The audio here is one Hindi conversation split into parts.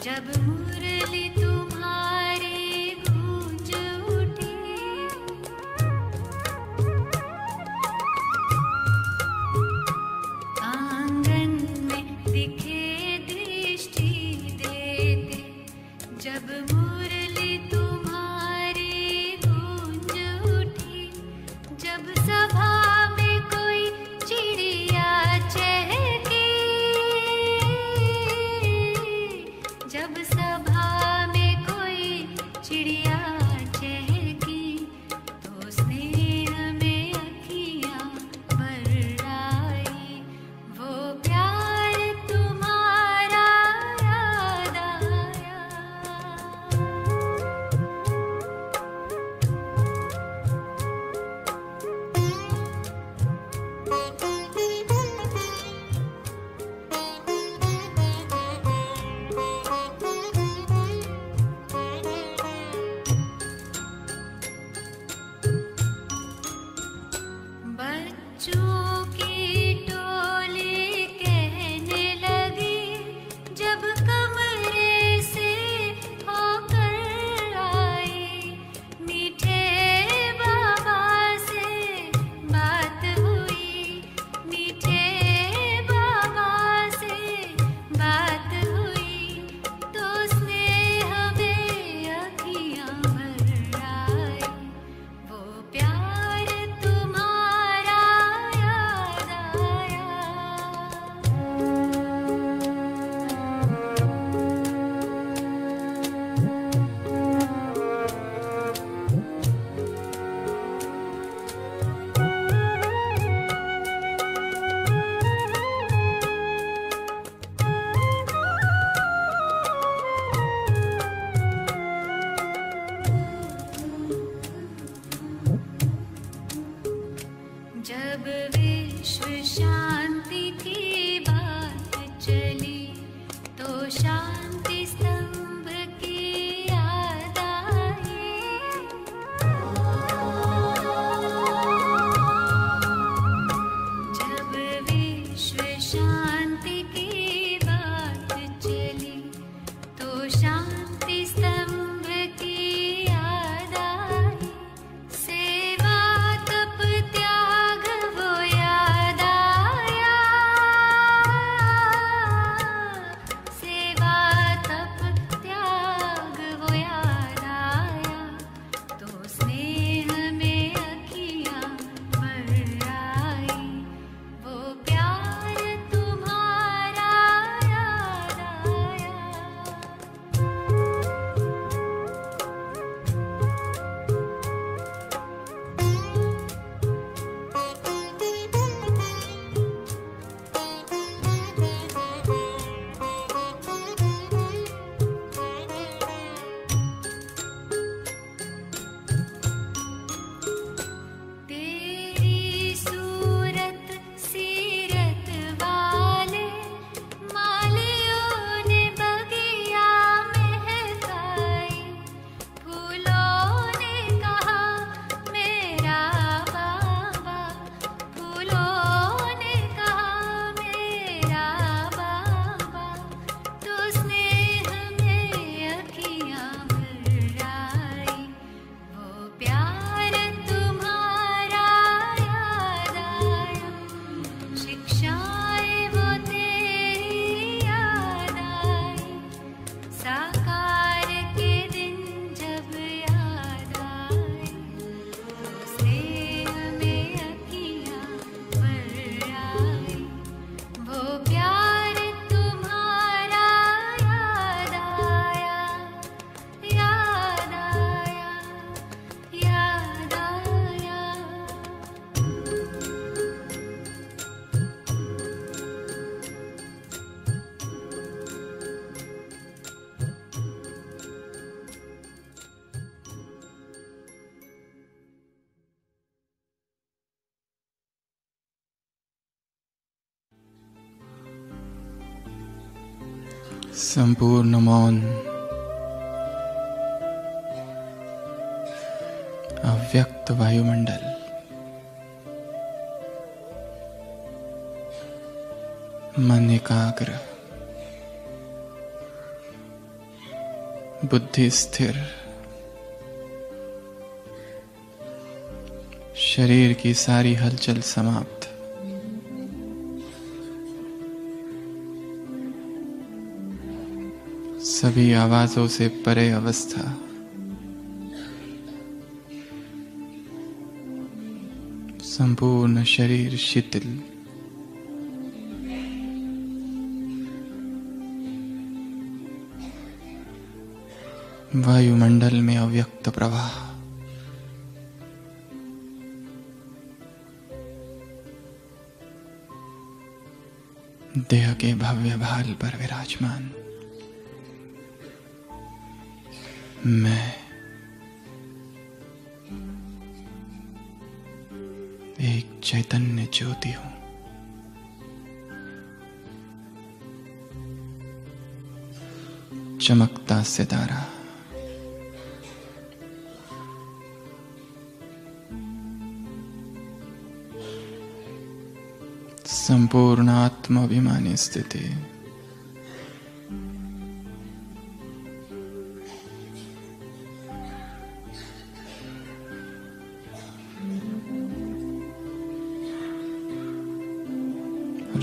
जब मुरली तुम्हारी गूंज उठी, आंगन में दिखे दृष्टि देते, जब मुरली तुम्हारी गूंज उठी, जब सभा में कोई चिड़िया चहकी, जब सभा में कोई चिड़िया चहकी, तो स्नेह में अखियाँ बरसाई, वो प्यार तुम्हारा याद आया। बच्चों की टोली कहने लगी, जब कमरे से होकर आई, मीठे बाबा से बात हुई, मीठे बाबा से बात हुई, तो स्नेह में अखियाँ भर आई, वो प्यार तुम्हारा याद आया। जब विश्व शांति की बात चली, तो शांति स्तंभ की याद आई, जब विश्व शांति की बात चली, तो शांति स्तंभ की याद आई, सेवा तप त्याग वो याद आया, सेवा तप त्याग वो याद आया, तो स्नेह में अखियाँ भर आई, वो प्यार तुम्हारा याद आया। तेरी सूरत सीरत वाले मालियों ने बगिया महकाई, फूलों ने कहा मेरा बाबा, फूलों ने कहा मेरा बाबा, तो स्नेह में अखियाँ भर आई, वो प्यार तुम्हारा याद आया, शिक्षाएं वो तेरी याद आई, साकार के दिन जब याद आए, तो स्नेह में अखियाँ भर आई, वो प्यार तुम्हारा याद आया, याद आया, याद आया। संपूर्ण मौन, अव्यक्त वायुमंडल, मन एकाग्र, बुद्धि स्थिर, शरीर की सारी हलचल समाप्त। सभी आवाजों से परे अवस्था। संपूर्ण शरीर शिथिल। वायुमंडल में अव्यक्त प्रवाह। देह के भव्य भाल पर विराजमान मैं एक चैतन्य ज्योति हूं। चमकता सितारा। संपूर्ण आत्माभिमानी स्थिति।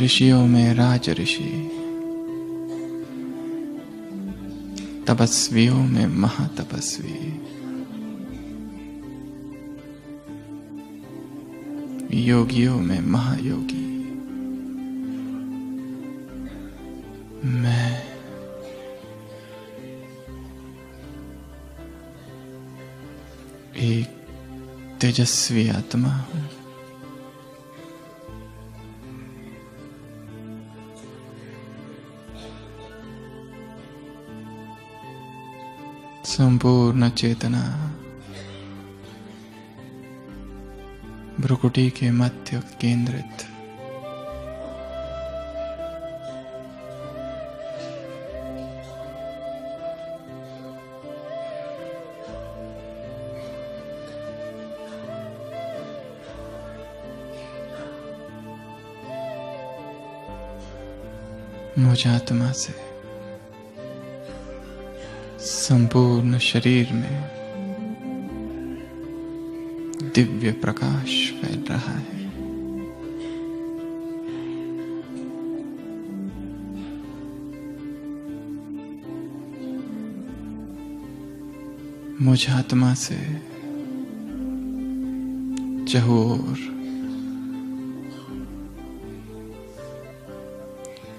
ऋषियों में राज ऋषि, तपस्वियों में महातपस्वी, योगियों में महायोगी। मैं एक तेजस्वी आत्मा हूं। संपूर्ण चेतना भ्रुकुटी के मध्य केंद्रित। मुझ आत्मा से संपूर्ण शरीर में दिव्य प्रकाश फैल रहा है। मुझ आत्मा से चहुओर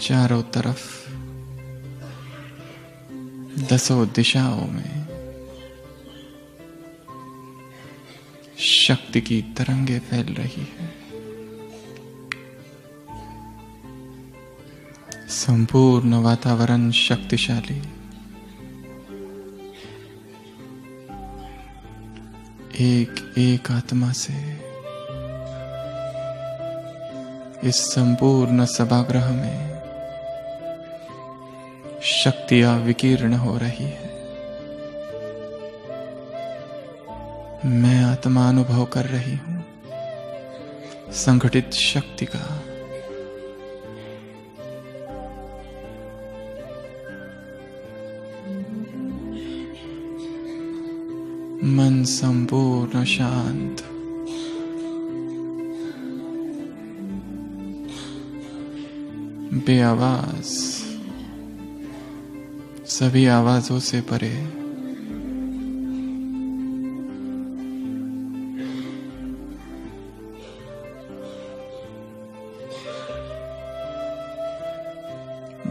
चारों तरफ दसों दिशाओं में शक्ति की तरंगे फैल रही है। संपूर्ण वातावरण शक्तिशाली। एक एक आत्मा से इस संपूर्ण सभागृह में शक्तियां विकीर्ण हो रही है। मैं आत्मा अनुभव कर रही हूं संगठित शक्ति का। मन संपूर्ण शांत। बेआवाज, सभी आवाजों से परे।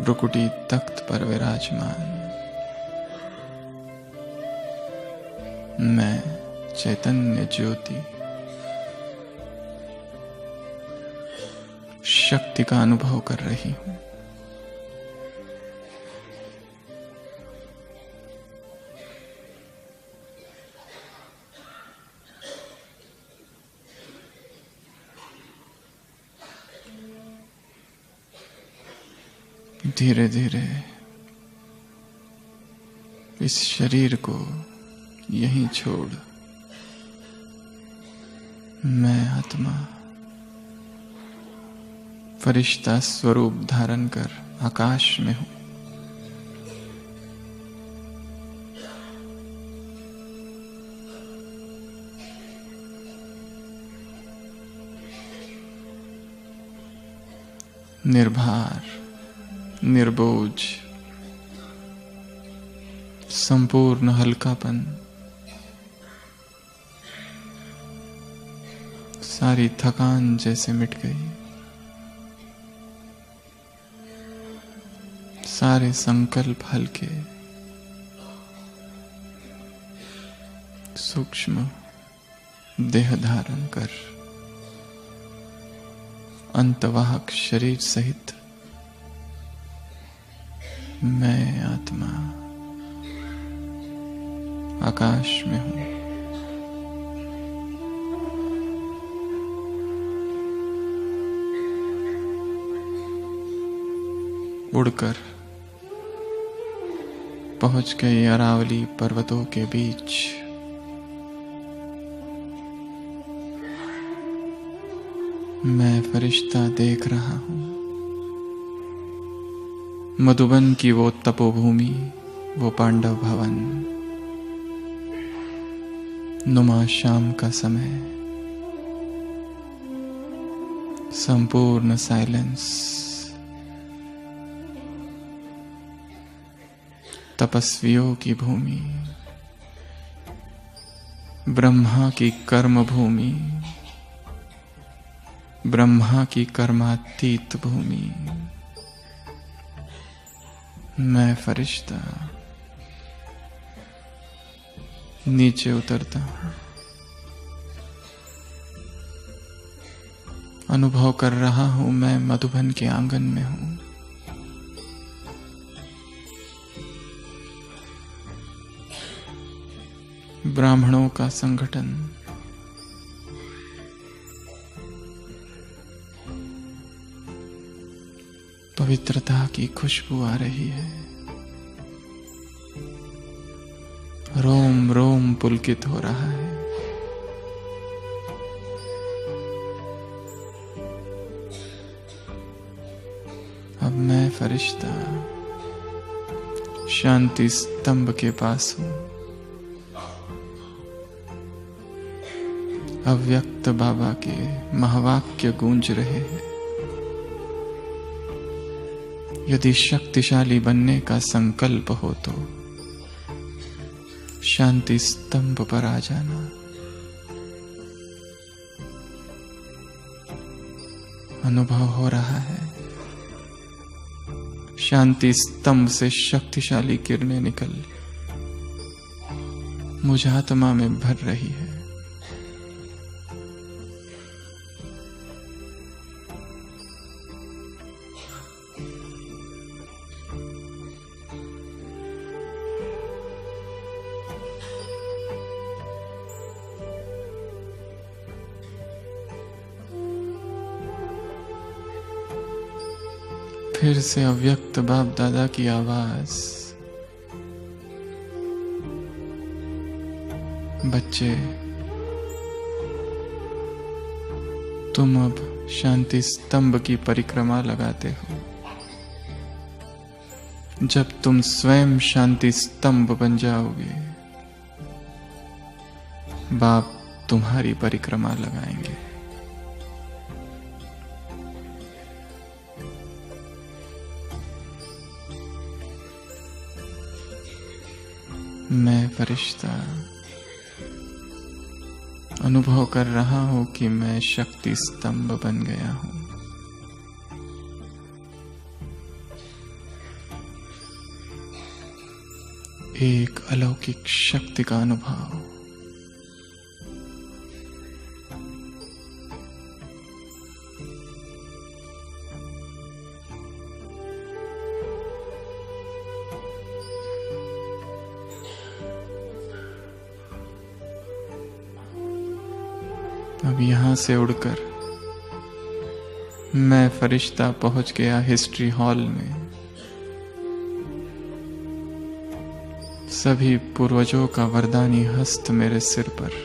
भ्रुकुटी तख्त पर विराजमान मैं चैतन्य ज्योति शक्ति का अनुभव कर रही हूं। धीरे धीरे इस शरीर को यहीं छोड़ मैं आत्मा फरिश्ता स्वरूप धारण कर आकाश में हूं। निर्भार, निर्बोझ, संपूर्ण हल्कापन, सारी थकान जैसे मिट गई। सारे संकल्प हल्के, सूक्ष्म देह धारण कर अंतवाहक शरीर सहित मैं आत्मा आकाश में हूं। उड़कर पहुंच गई अरावली पर्वतों के बीच। मैं फरिश्ता देख रहा हूं मधुबन की वो तपोभूमि, वो पांडव भवन, नुमा शाम का समय, संपूर्ण साइलेंस, तपस्वियों की भूमि, ब्रह्मा की कर्म भूमि, ब्रह्मा की कर्मातीत भूमि। मैं फरिश्ता नीचे उतरता हूं, अनुभव कर रहा हूं मैं मधुबन के आंगन में हूं। ब्राह्मणों का संगठन, पवित्रता की खुशबू आ रही है। रोम रोम पुलकित हो रहा है। अब मैं फरिश्ता शांति स्तंभ के पास हूं। अव्यक्त बाबा के महावाक्य गूंज रहे हैं। यदि शक्तिशाली बनने का संकल्प हो तो शांति स्तंभ पर आ जाना। अनुभव हो रहा है शांति स्तंभ से शक्तिशाली किरणें निकल मुझ आत्मा में भर रही है। फिर से अव्यक्त बाप दादा की आवाज, बच्चे तुम अब शांति स्तंभ की परिक्रमा लगाते हो। जब तुम स्वयं शांति स्तंभ बन जाओगे, बाप तुम्हारी परिक्रमा लगाएंगे। मैं फरिश्ता अनुभव कर रहा हूं कि मैं शक्ति स्तंभ बन गया हूं। एक अलौकिक शक्ति का अनुभव। अब यहां से उड़कर मैं फरिश्ता पहुंच गया हिस्ट्री हॉल में। सभी पूर्वजों का वरदानी हस्त मेरे सिर पर।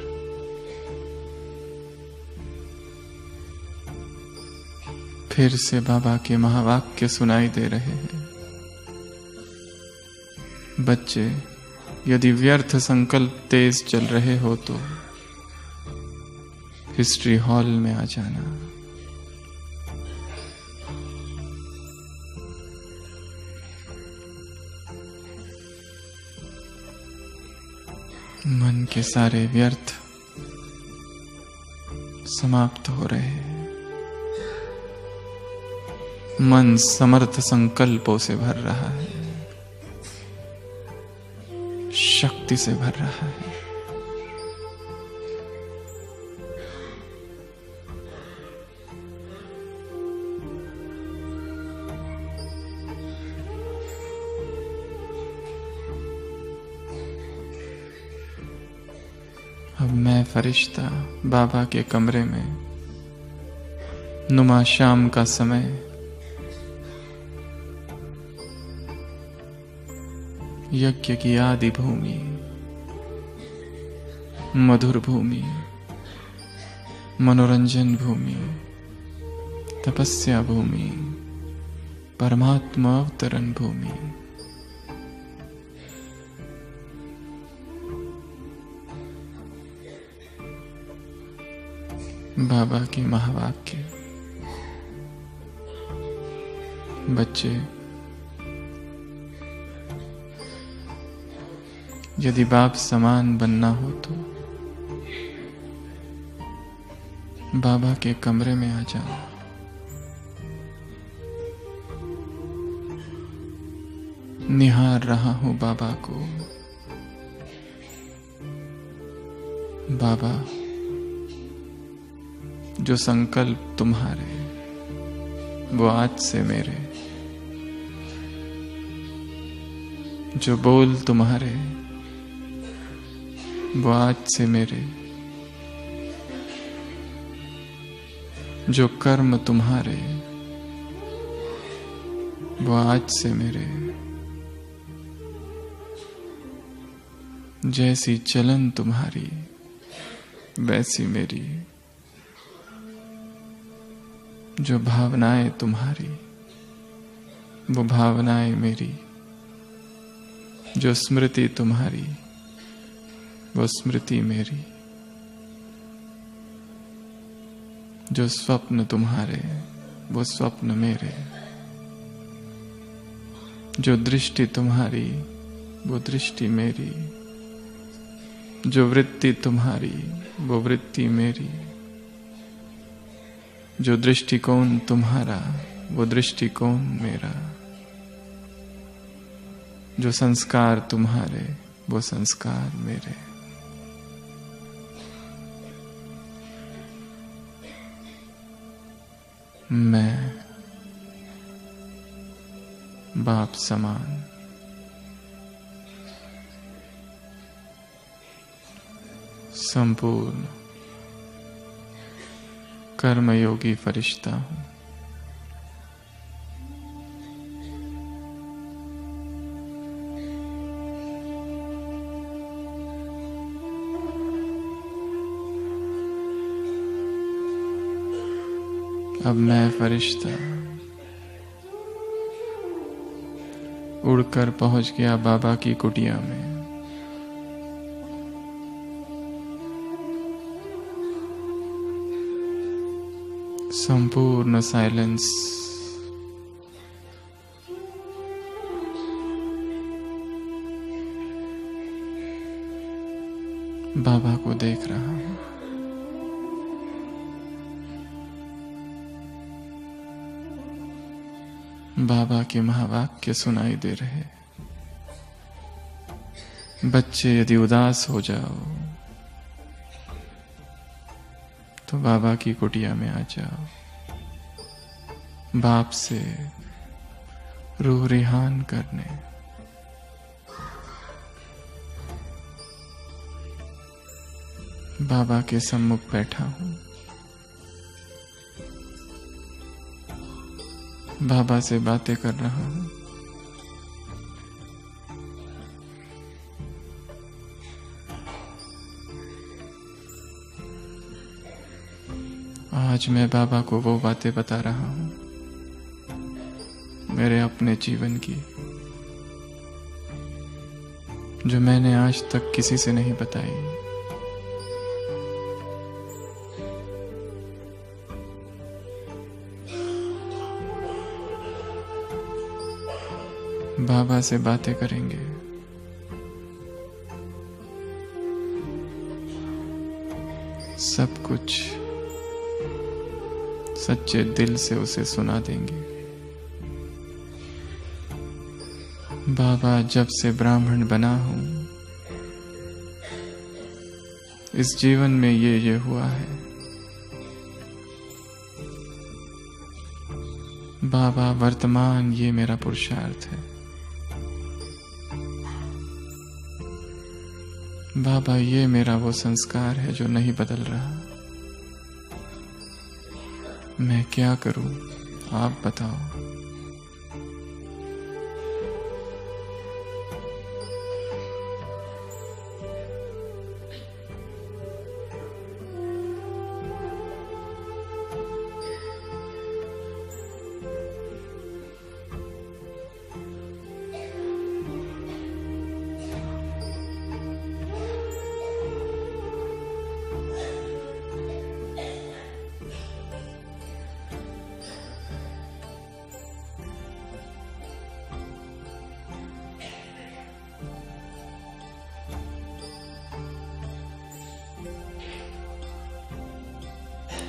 फिर से बाबा के महावाक्य सुनाई दे रहे हैं। बच्चे, यदि व्यर्थ संकल्प तेज चल रहे हो तो हिस्ट्री हॉल में आ जाना। मन के सारे व्यर्थ समाप्त हो रहे हैं। मन समर्थ संकल्पों से भर रहा है, शक्ति से भर रहा है। अब मैं फरिश्ता बाबा के कमरे में, नुमा शाम का समय, यज्ञ की आदि भूमि, मधुर भूमि, मनोरंजन भूमि, तपस्या भूमि, परमात्मा अवतरण भूमि, बाबा की महावाक्य। बच्चे, यदि बाप समान बनना हो तो बाबा के कमरे में आ जाओ। निहार रहा हूं बाबा को। बाबा, जो संकल्प तुम्हारे वो आज से मेरे, जो बोल तुम्हारे वो आज से मेरे, जो कर्म तुम्हारे वो आज से मेरे, जैसी चलन तुम्हारी वैसी मेरी, जो भावनाएं तुम्हारी वो भावनाएं मेरी, जो स्मृति तुम्हारी वो स्मृति मेरी, जो स्वप्न तुम्हारे वो स्वप्न मेरे, जो दृष्टि तुम्हारी वो दृष्टि मेरी, जो वृत्ति तुम्हारी वो वृत्ति मेरी, जो दृष्टिकोण तुम्हारा वो दृष्टिकोण मेरा, जो संस्कार तुम्हारे वो संस्कार मेरे। मैं बाप समान संपूर्ण कर्मयोगी फरिश्ता हूं। अब मैं फरिश्ता उड़कर पहुंच गया बाबा की कुटिया में। संपूर्ण साइलेंस, बाबा को देख रहा हूं। बाबा के महावाक्य सुनाई दे रहे। बच्चे, यदि उदास हो जाओ तो बाबा की कुटिया में आ जाओ। बाप से रूह रिहान करने, बाबा के सम्मुख बैठा हूं। बाबा से बातें कर रहा हूं। आज मैं बाबा को वो बातें बता रहा हूं मेरे अपने जीवन की, जो मैंने आज तक किसी से नहीं बताई। बाबा से बातें करेंगे। सब कुछ सच्चे दिल से उसे सुना देंगे। बाबा, जब से ब्राह्मण बना हूं, इस जीवन में ये हुआ है। बाबा, वर्तमान ये मेरा पुरुषार्थ है। बाबा, ये मेरा वो संस्कार है जो नहीं बदल रहा। मैं क्या करूं, आप बताओ।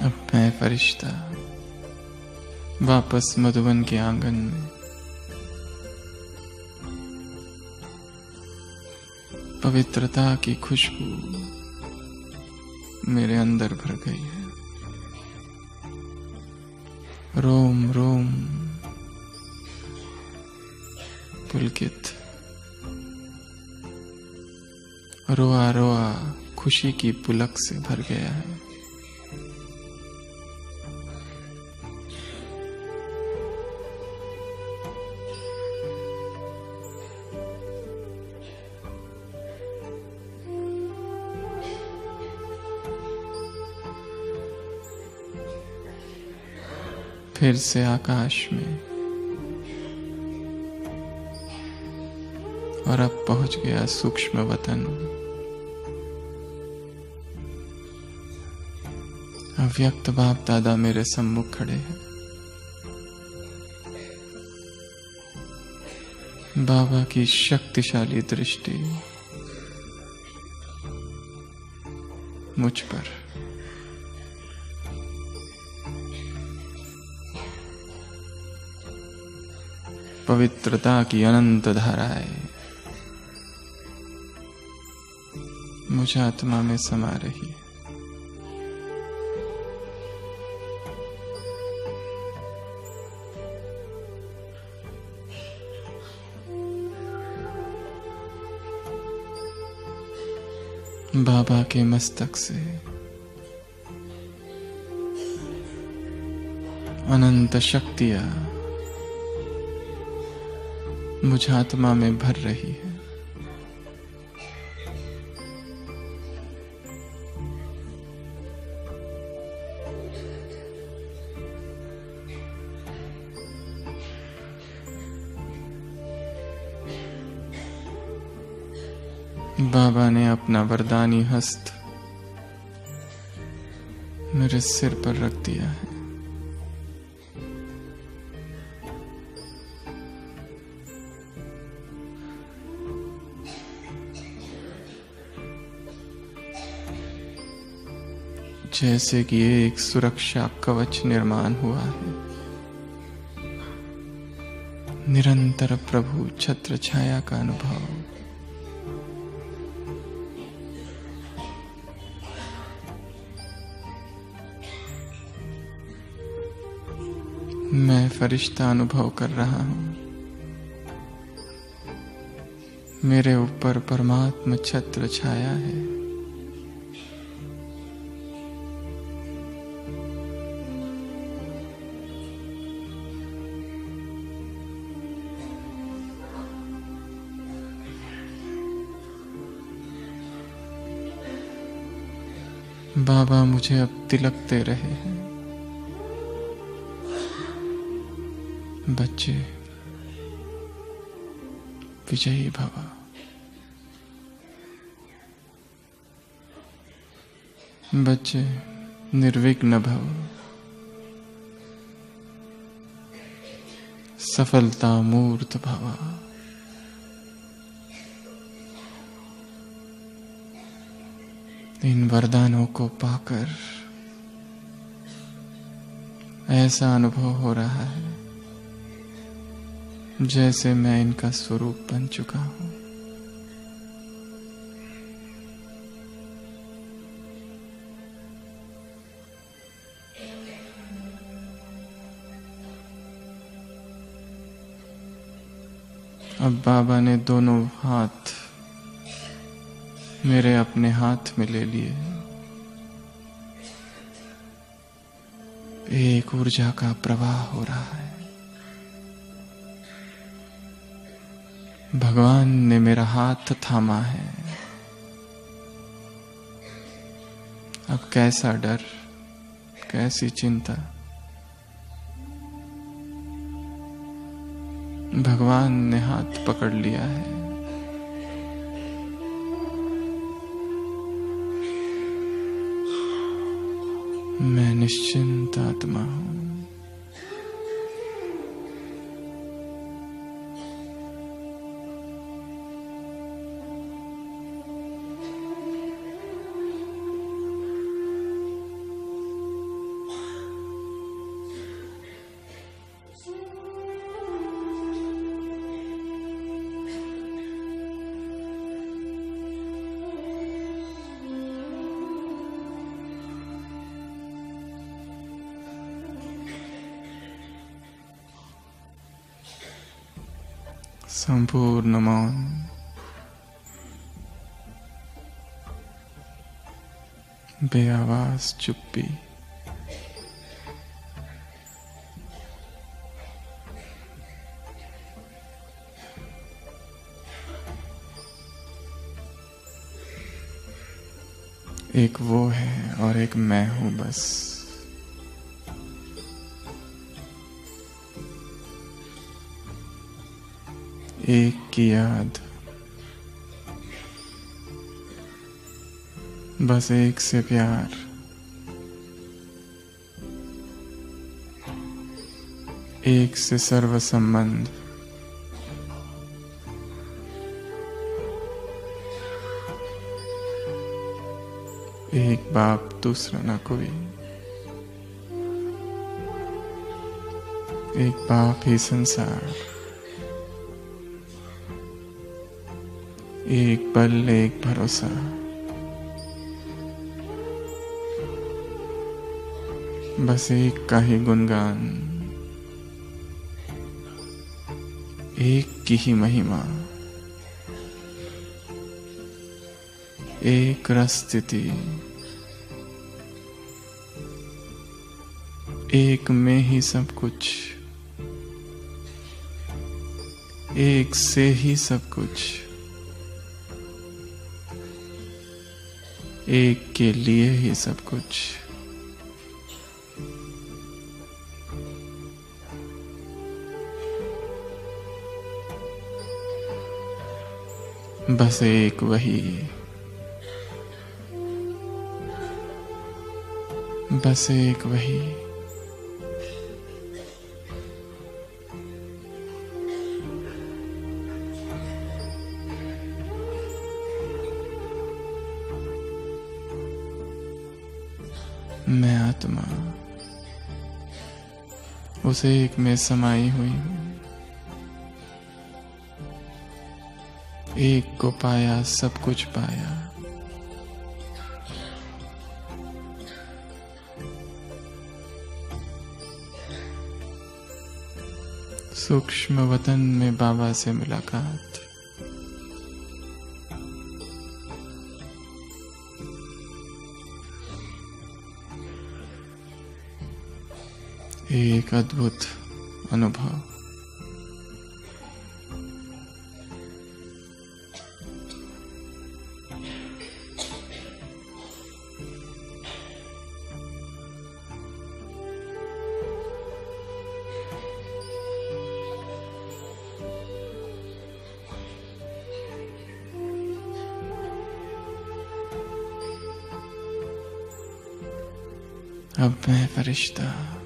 अब मैं फरिश्ता वापस मधुवन के आंगन में पवित्रता की खुशबू मेरे अंदर भर गई है। रोम रोम पुलकित, रोआ रोआ खुशी की पुलक से भर गया है। फिर से आकाश में, और अब पहुंच गया सूक्ष्म वतन। अव्यक्त बाप दादा मेरे सम्मुख खड़े हैं। बाबा की शक्तिशाली दृष्टि मुझ पर। पवित्रता की अनंत धाराएं मुझ आत्मा में समा रही है। बाबा के मस्तक से अनंत शक्तियां मुझ आत्मा में भर रही है। बाबा ने अपना वरदानी हस्त मेरे सिर पर रख दिया है। जैसे कि एक सुरक्षा कवच निर्माण हुआ है। निरंतर प्रभु छत्र छाया का अनुभव। मैं फरिश्ता अनुभव कर रहा हूं। मेरे ऊपर परमात्मा छत्र छाया है। बाबा मुझे अब तिलक दे रहे हैं। बच्चे, विजयी भव। बच्चे, निर्विघ्न भव। सफलता मूर्त भव। इन वरदानों को पाकर ऐसा अनुभव हो रहा है जैसे मैं इनका स्वरूप बन चुका हूं। अब बाबा ने दोनों हाथ मेरे अपने हाथ में ले लिए। एक ऊर्जा का प्रवाह हो रहा है। भगवान ने मेरा हाथ थामा है। अब कैसा डर, कैसी चिंता। भगवान ने हाथ पकड़ लिया है। मैं निश्चिंत आत्मा हूं। संपूर्ण मौन। बेआवाज चुप्पी। एक वो है और एक मैं हूं बस। एक की याद, बस एक से प्यार। एक से सर्व संबंध। एक बाप दूसरा न कोई। एक बाप ही संसार। एक पल एक भरोसा। बस एक का ही गुणगान। एक की ही महिमा। एक रस स्थिति। एक में ही सब कुछ। एक से ही सब कुछ। एक के लिए ही सब कुछ। बस एक वही। बस एक वही। मैं आत्मा उस एक में समाई हुई हूं। एक को पाया सब कुछ पाया। सूक्ष्म वतन में बाबा से मुलाकात। एक अद्भुत अनुभव। अब मैं फरिश्ता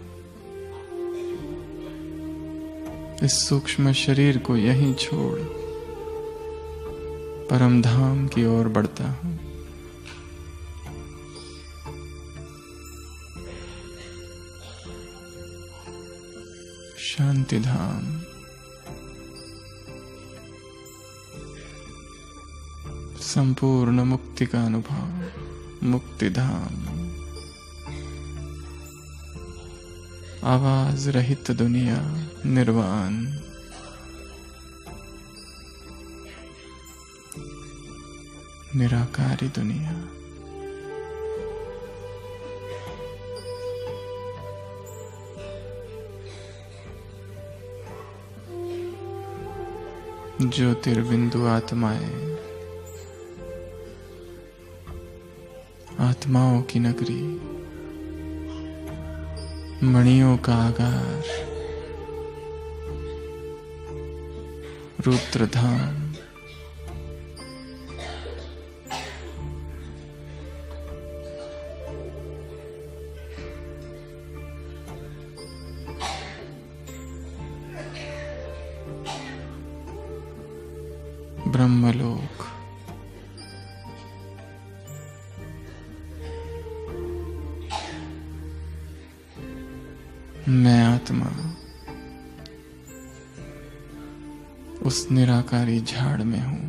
इस सूक्ष्म शरीर को यहीं छोड़ परम धाम की ओर बढ़ता हूं। शांति धाम, संपूर्ण मुक्ति का अनुभव, मुक्ति धाम, आवाज रहित दुनिया, निर्वाण, निराकारी दुनिया। ज्योतिर्बिंदु आत्माएं, आत्माओं की नगरी, मणियों का आगार, रुद्रधाम, ब्रह्मलोक, मैं आत्मा उस निराकारी झाड़ में हूं।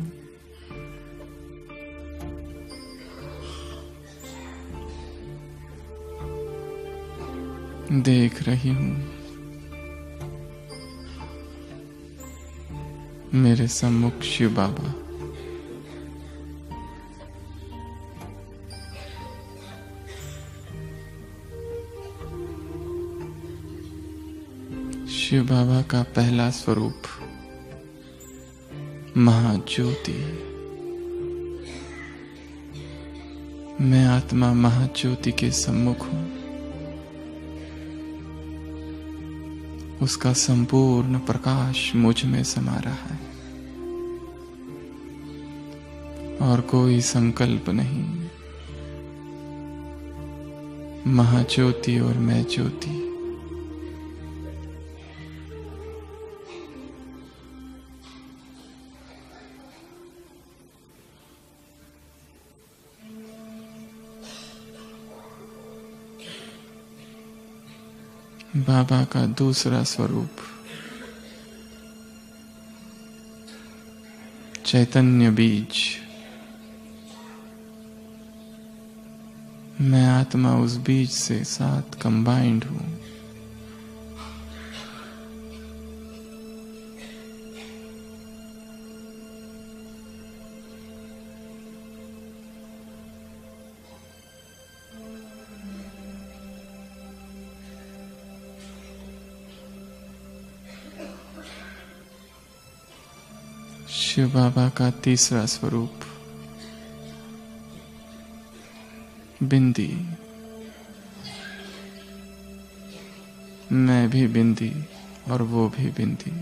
देख रही हूं मेरे सम्मुख शिव बाबा, शिव बाबा का पहला स्वरूप महाज्योति। मैं आत्मा महाज्योति के सम्मुख हूं। उसका संपूर्ण प्रकाश मुझ में समा रहा है और कोई संकल्प नहीं। महाज्योति और मैं ज्योति, बाबा का दूसरा स्वरूप चैतन्य बीज। मैं आत्मा उस बीज से साथ कंबाइंड हूं। शिव बाबा का तीसरा स्वरूप बिंदी। मैं भी बिंदी और वो भी बिंदी।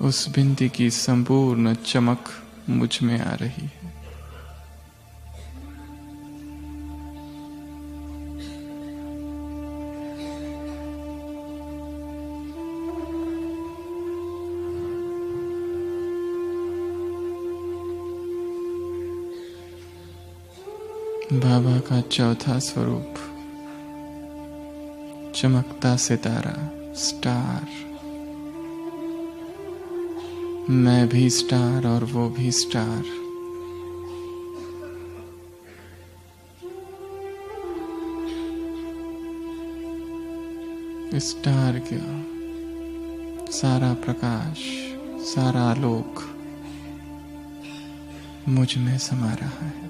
उस बिंदी की संपूर्ण चमक मुझ में आ रही है। बाबा का चौथा स्वरूप चमकता सितारा, स्टार। मैं भी स्टार और वो भी स्टार। स्टार का सारा प्रकाश, सारा आलोक मुझ में समा रहा है।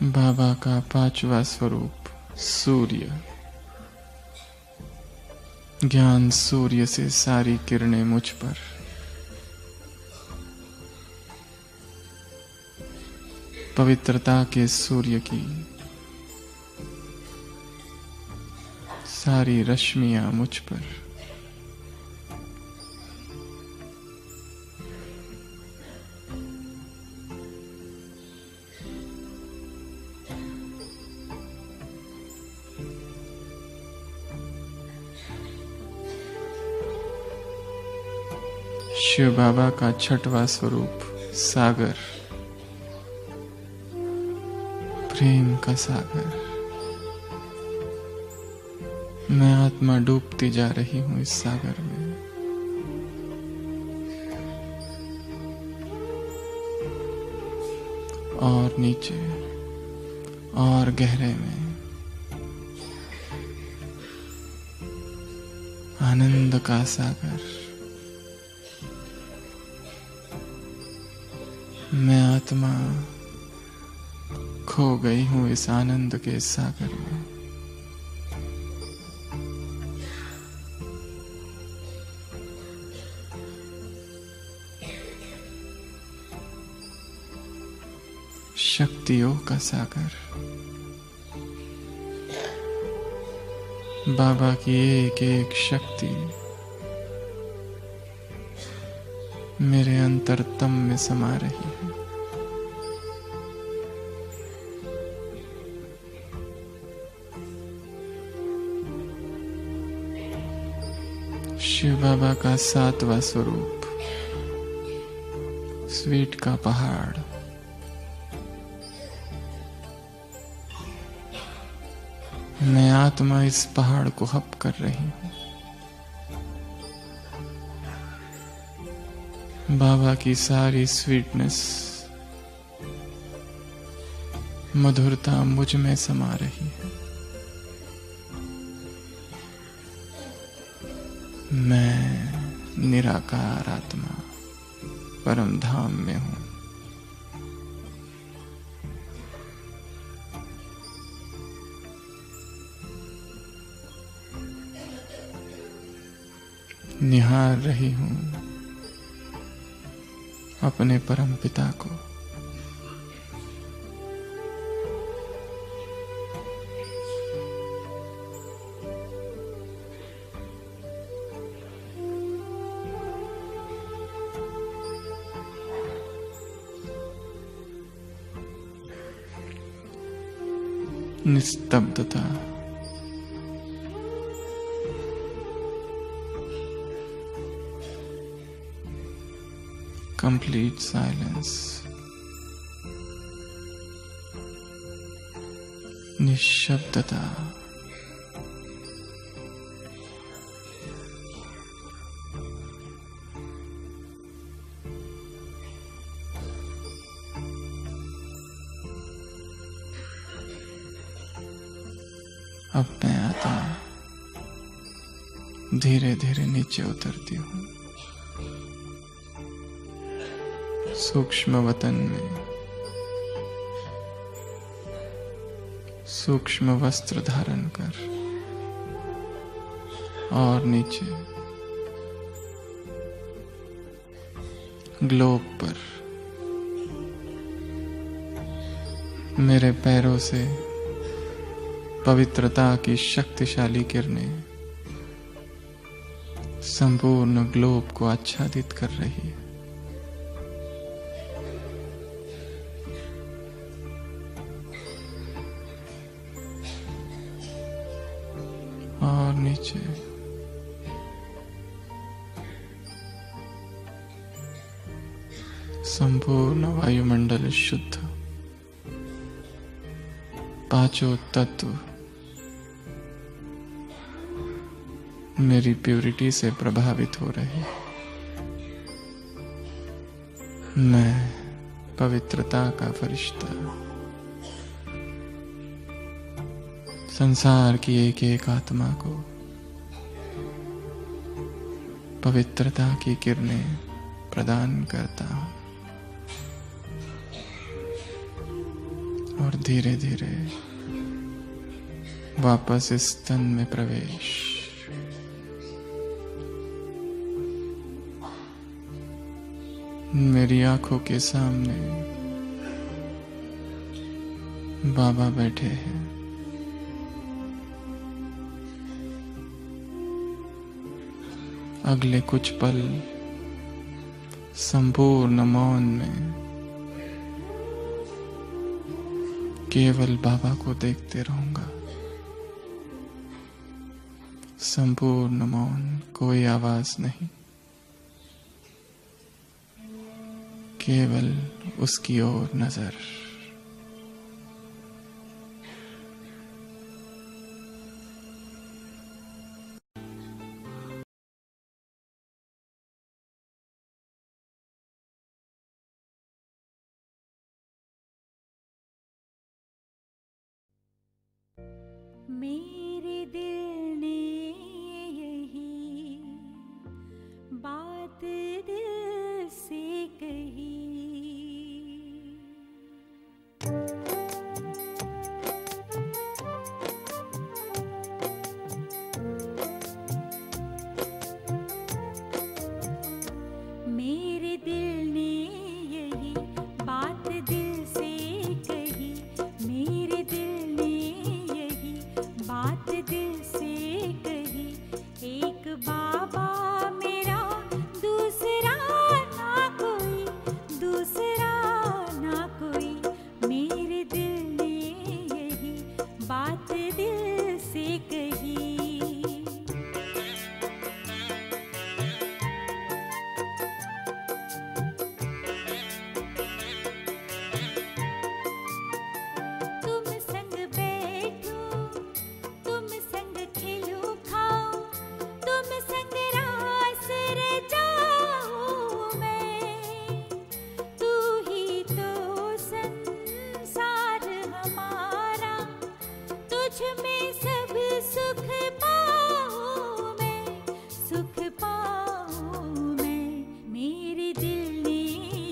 बाबा का पांचवा स्वरूप सूर्य। ज्ञान सूर्य से सारी किरणें मुझ पर। पवित्रता के सूर्य की सारी रश्मियां मुझ पर। शिव बाबा का छठवां स्वरूप सागर, प्रेम का सागर। मैं आत्मा डूबती जा रही हूं इस सागर में। और नीचे और गहरे में आनंद का सागर। मैं आत्मा खो गई हूं इस आनंद के सागर में। शक्तियों का सागर। बाबा की एक एक शक्ति मेरे अंतरतम में समा रही है। शिव बाबा का सातवां स्वरूप स्वीट का पहाड़। मैं आत्मा इस पहाड़ को हप कर रही हूं। बाबा की सारी स्वीटनेस, मधुरता मुझ में समा रही है। मैं निराकार आत्मा परम धाम में हूं। निहार रही हूं अपने परम पिता को। निस्तब्धता, complete silence, निश्शब्दता, अब मैं आत्मा धीरे धीरे नीचे उतरती हूँ। सूक्ष्म वतन में सूक्ष्म वस्त्र धारण कर और नीचे ग्लोब पर मेरे पैरों से पवित्रता की शक्तिशाली किरणें संपूर्ण ग्लोब को आच्छादित कर रही है। और नीचे संपूर्ण वायुमंडल शुद्ध, पांचों तत्व मेरी प्यूरिटी से प्रभावित हो रहे। मैं पवित्रता का फरिश्ता संसार की एक एक आत्मा को पवित्रता की किरणें प्रदान करता हूं। और धीरे धीरे वापस इस तन में प्रवेश। मेरी आंखों के सामने बाबा बैठे हैं। अगले कुछ पल संपूर्ण मौन में केवल बाबा को देखते रहूंगा। संपूर्ण मौन, कोई आवाज नहीं। केवल उसकी ओर नजर। मेरे दिल ने यही बात दिल से कही, मेरे दिल ने यही बात दिल से कही, मेरे दिल ने यही बात दिल से कही। एक बाबा मेरा दूसरा ना कोई, दूसरा ना कोई, मेरे दिल ने यही बात दिल से कही। तुम संग बैठूं, तुम संग खेलूं खाऊं, तुम संग रास रचाऊं मैं, तू ही तो संसार हमारा, तुझ में सब सुख पाऊं मैं, सुख पाऊं मैं। मेरे दिल ने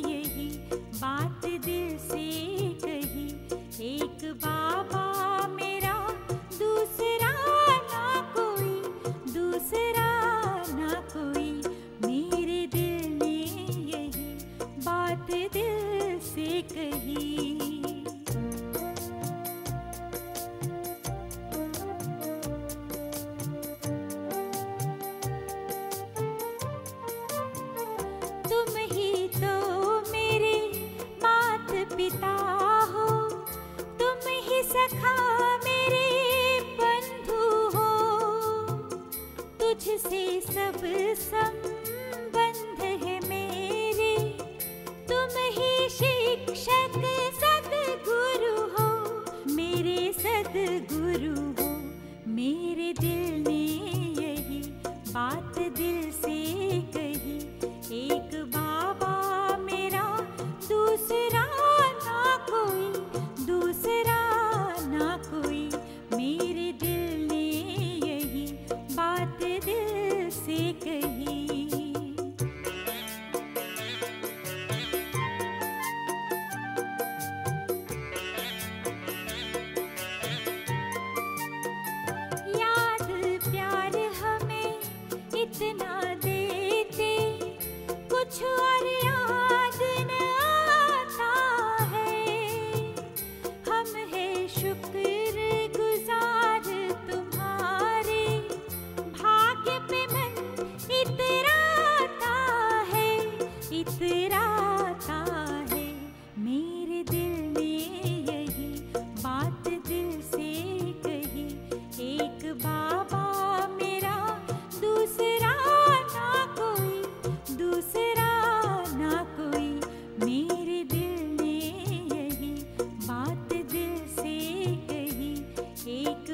यही बात दिल से कही। एक बाबा मेरा दूसरा ना कोई, दूसरा ना कोई, मेरे दिल ने यही बात दिल से कही। तुम ही तो मेरे मात पिता हो, तुम ही सखा मेरे बंधु हो, तुझसे सब संबंध है मेरे, तुम ही शिक्षक सद्गुरु हो, मेरे सद्गुरु हो। मेरे दिल ने यही बात दिल से कही। एक बाबा मेरा दूसरा ना कोई, दूसरा ना कोई, मेरे दिल ने यही बात दिल से कही। याद प्यार हमें इतना देते, कुछ और याद न आता है। हम है शुक्र गुजार तुम्हारे, भाग्य पे मन इतराता है, इतराता है। मेरे दिल ने यही बात दिल से कही। एक बाबा मेरा दूसरा ना कोई, दूसरा ना कोई, मेरे दिल ने यही बात दिल से कही। एक